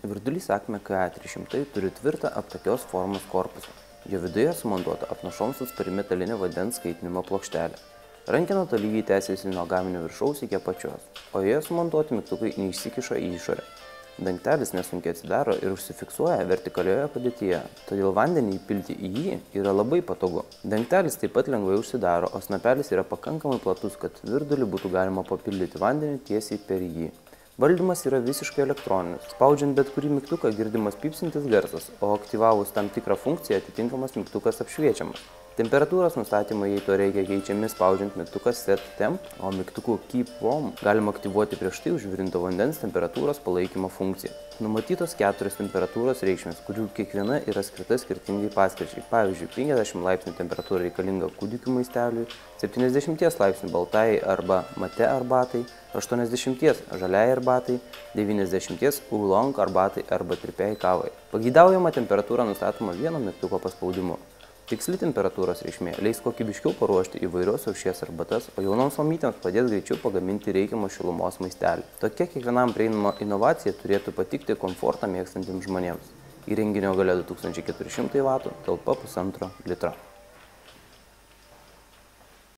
Virdulys Acme KA300 turi tvirtą aptakios formos korpusą. Jo viduje sumontuota apnašoms atspari metalinė vandens kaitinimo plokštelė. Rankena tolygiai tęsiasi nuo gaminio viršaus iki apačios, o joje sumontuoti mygtukai neišsikiša į išorę. Dangtelis nesunkiai atsidaro ir užsifiksuoja vertikalioje padėtyje, todėl vandenį įpilti į jį yra labai patogu. Dangtelis taip pat lengvai užsidaro, o snapelis yra pakankamai platus, kad virdulį būtų galima papildyti vandenį tiesiai per jį. Valdymas yra visiškai elektroninis. Spaudžiant bet kurį mygtuką girdimas pypsintis garsas, o aktyvavus tam tikrą funkciją atitinkamas mygtukas apšviečiamas. Temperatūros nustatymą, jei to reikia, keičiami spaudžiant mygtuką Set Temp, o mygtuku Keep Warm galima aktyvuoti prieš tai užvirinto vandens temperatūros palaikymo funkciją. Numatytos 4 temperatūros reikšmės, kurių kiekviena yra skirta skirtingai paskirčiai. Pavyzdžiui, 50 laipsnių temperatūra reikalinga kūdikių maisteliui, 70 laipsnių baltai arba mate arbatai, 80 žaliai arbatai, 90 oolong arbatai arba tirpiai kavai. Pageidaujama temperatūra nustatoma vieno mygtuko paspaudimu. Tiksli temperatūros reikšmė leis kokybiškiau paruošti įvairios rūšies arbatas, o jaunoms mamytėms padės greičiau pagaminti reikiamą šilumos maistelį. Tokia kiekvienam prieinama inovacija turėtų patikti komfortą mėgstantiems žmonėms. Įrenginio galia 2400 W, talpa 1,5 litro.